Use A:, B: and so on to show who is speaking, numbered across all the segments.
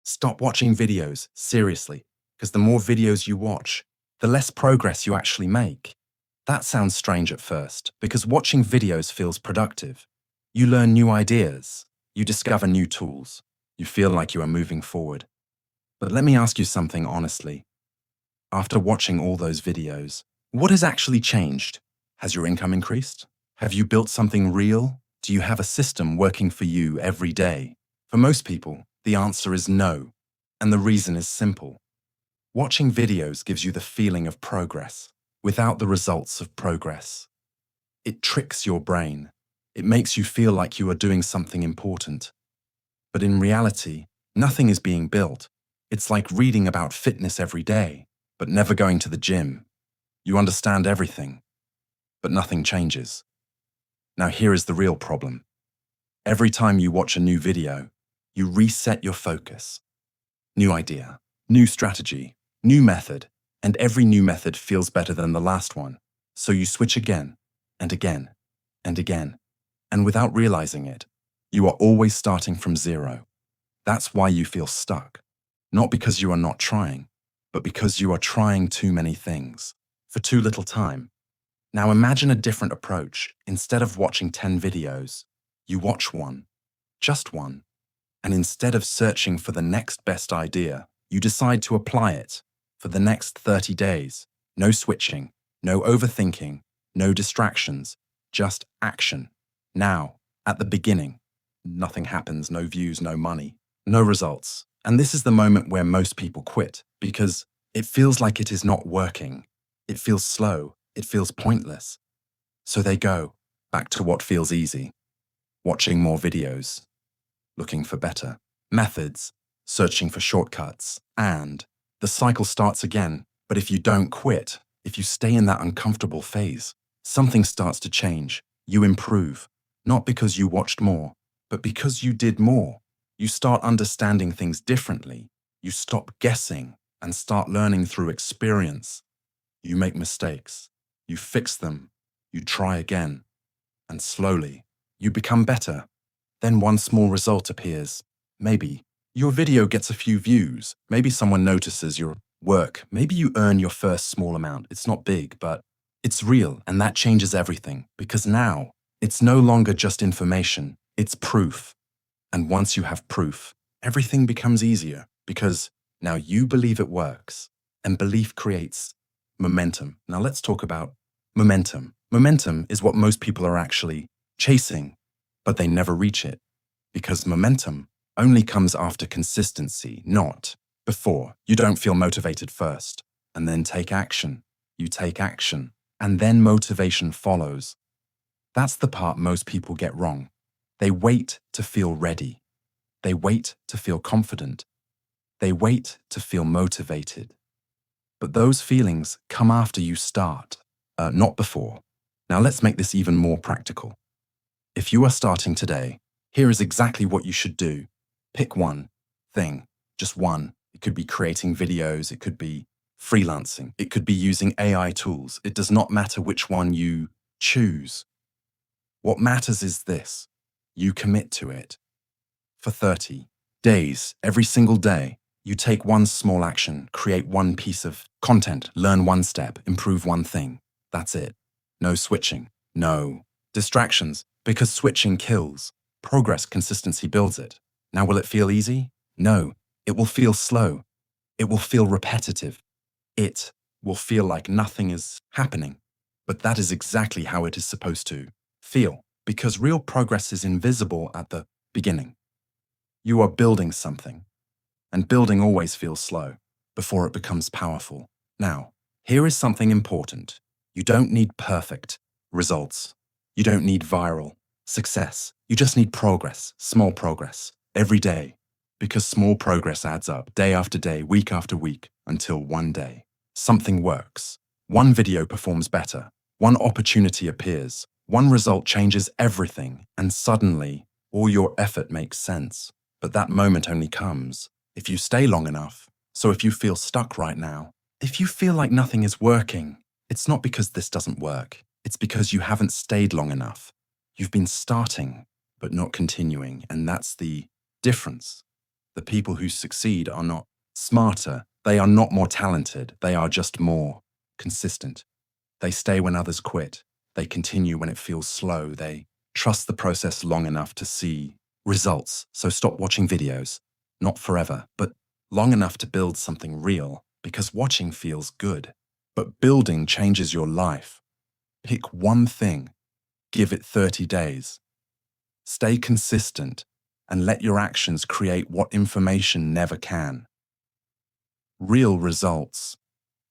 A: Stop watching videos, seriously, because the more videos you watch, the less progress you actually make. That sounds strange at first, because watching videos feels productive. You learn new ideas, you discover new tools, you feel like you are moving forward. But let me ask you something honestly. After watching all those videos, what has actually changed? Has your income increased? Have you built something real? Do you have a system working for you every day? For most people, the answer is no, and the reason is simple. Watching videos gives you the feeling of progress without the results of progress. It tricks your brain. It makes you feel like you are doing something important. But in reality, nothing is being built. It's like reading about fitness every day, but never going to the gym. You understand everything, but nothing changes. Now here is the real problem. Every time you watch a new video, you reset your focus. New idea, new strategy, new method, and every new method feels better than the last one. So you switch again, and again, and again. And without realizing it, you are always starting from zero. That's why you feel stuck. Not because you are not trying, but because you are trying too many things for too little time. Now imagine a different approach. Instead of watching 10 videos, you watch one, just one. And instead of searching for the next best idea, you decide to apply it for the next 30 days. No switching, no overthinking, no distractions, just action. Now, at the beginning, nothing happens, no views, no money, no results. And this is the moment where most people quit because it feels like it is not working. It feels slow. It feels pointless. So they go back to what feels easy, watching more videos, looking for better methods, searching for shortcuts, and the cycle starts again. But if you don't quit, if you stay in that uncomfortable phase, something starts to change. You improve, not because you watched more, but because you did more. You start understanding things differently. You stop guessing and start learning through experience. You make mistakes. You fix them. You try again. And slowly, you become better. Then one small result appears. Maybe your video gets a few views. Maybe someone notices your work. Maybe you earn your first small amount. It's not big, but it's real, and that changes everything. Because now, it's no longer just information. It's proof. And once you have proof, everything becomes easier because now you believe it works. And belief creates momentum. Now let's talk about momentum. Momentum is what most people are actually chasing, but they never reach it because momentum only comes after consistency, not before. You don't feel motivated first and then take action. You take action and then motivation follows. That's the part most people get wrong. They wait to feel ready. They wait to feel confident. They wait to feel motivated. But those feelings come after you start, not before. Now let's make this even more practical. If you are starting today, here is exactly what you should do. Pick one thing, just one. It could be creating videos, it could be freelancing, it could be using AI tools. It does not matter which one you choose. What matters is this: you commit to it. For 30 days, every single day, you take one small action, create one piece of content, learn one step, improve one thing. That's it. No switching, no distractions, because switching kills. Progress, consistency builds it. Now, will it feel easy? No, it will feel slow. It will feel repetitive. It will feel like nothing is happening. But that is exactly how it is supposed to feel, because real progress is invisible at the beginning. You are building something, and building always feels slow before it becomes powerful. Now, here is something important. You don't need perfect results. You don't need viral success. You just need progress, small progress, every day, because small progress adds up day after day, week after week, until one day something works. One video performs better. One opportunity appears. One result changes everything, and suddenly, all your effort makes sense. But that moment only comes if you stay long enough. So if you feel stuck right now, if you feel like nothing is working, it's not because this doesn't work. It's because you haven't stayed long enough. You've been starting, but not continuing, and that's the difference. The people who succeed are not smarter. They are not more talented. They are just more consistent. They stay when others quit. They continue when it feels slow. They trust the process long enough to see results. So stop watching videos, not forever, but long enough to build something real, because watching feels good. But building changes your life. Pick one thing. Give it 30 days. Stay consistent and let your actions create what information never can. Real results.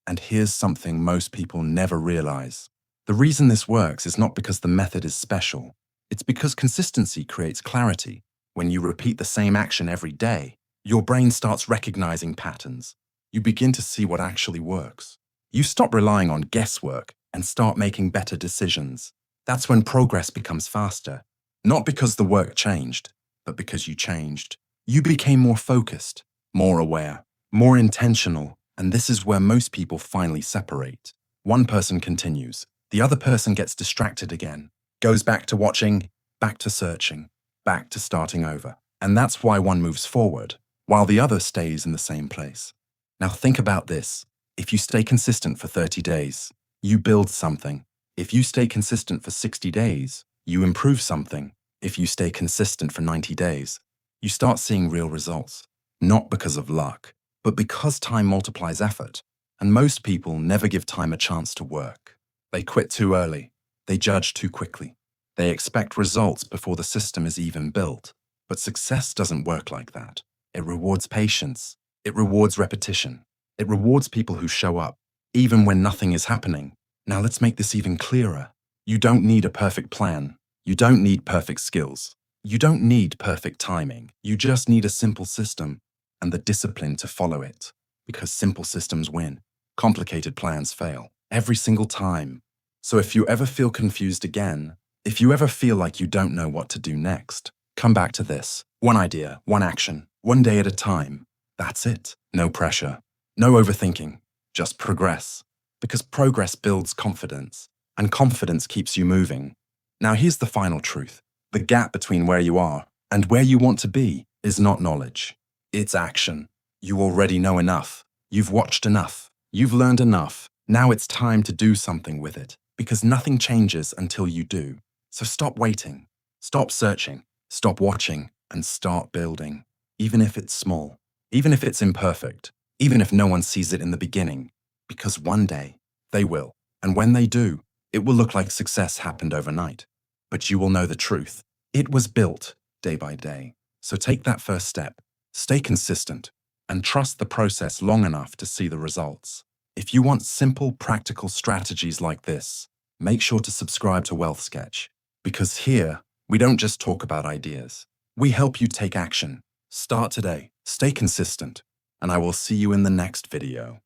A: And here's something most people never realize. The reason this works is not because the method is special. It's because consistency creates clarity. When you repeat the same action every day, your brain starts recognizing patterns. You begin to see what actually works. You stop relying on guesswork and start making better decisions. That's when progress becomes faster. Not because the work changed, but because you changed. You became more focused, more aware, more intentional, and this is where most people finally separate. One person continues. The other person gets distracted again, goes back to watching, back to searching, back to starting over. And that's why one moves forward, while the other stays in the same place. Now think about this. If you stay consistent for 30 days, you build something. If you stay consistent for 60 days, you improve something. If you stay consistent for 90 days, you start seeing real results. Not because of luck, but because time multiplies effort. And most people never give time a chance to work. They quit too early. They judge too quickly. They expect results before the system is even built. But success doesn't work like that. It rewards patience. It rewards repetition. It rewards people who show up, even when nothing is happening. Now let's make this even clearer. You don't need a perfect plan. You don't need perfect skills. You don't need perfect timing. You just need a simple system and the discipline to follow it. Because simple systems win. Complicated plans fail. Every single time. So if you ever feel confused again, if you ever feel like you don't know what to do next, come back to this. One idea, one action, one day at a time. That's it. No pressure. No overthinking. Just progress. Because progress builds confidence, and confidence keeps you moving. Now here's the final truth. The gap between where you are and where you want to be is not knowledge. It's action. You already know enough. You've watched enough. You've learned enough. Now it's time to do something with it, because nothing changes until you do. So stop waiting. Stop searching. Stop watching and start building. Even if it's small. Even if it's imperfect. Even if no one sees it in the beginning. Because one day, they will. And when they do, it will look like success happened overnight. But you will know the truth. It was built day by day. So take that first step. Stay consistent. And trust the process long enough to see the results. If you want simple, practical strategies like this, make sure to subscribe to Wealth Sketch. Because here, we don't just talk about ideas. We help you take action. Start today. Stay consistent. And I will see you in the next video.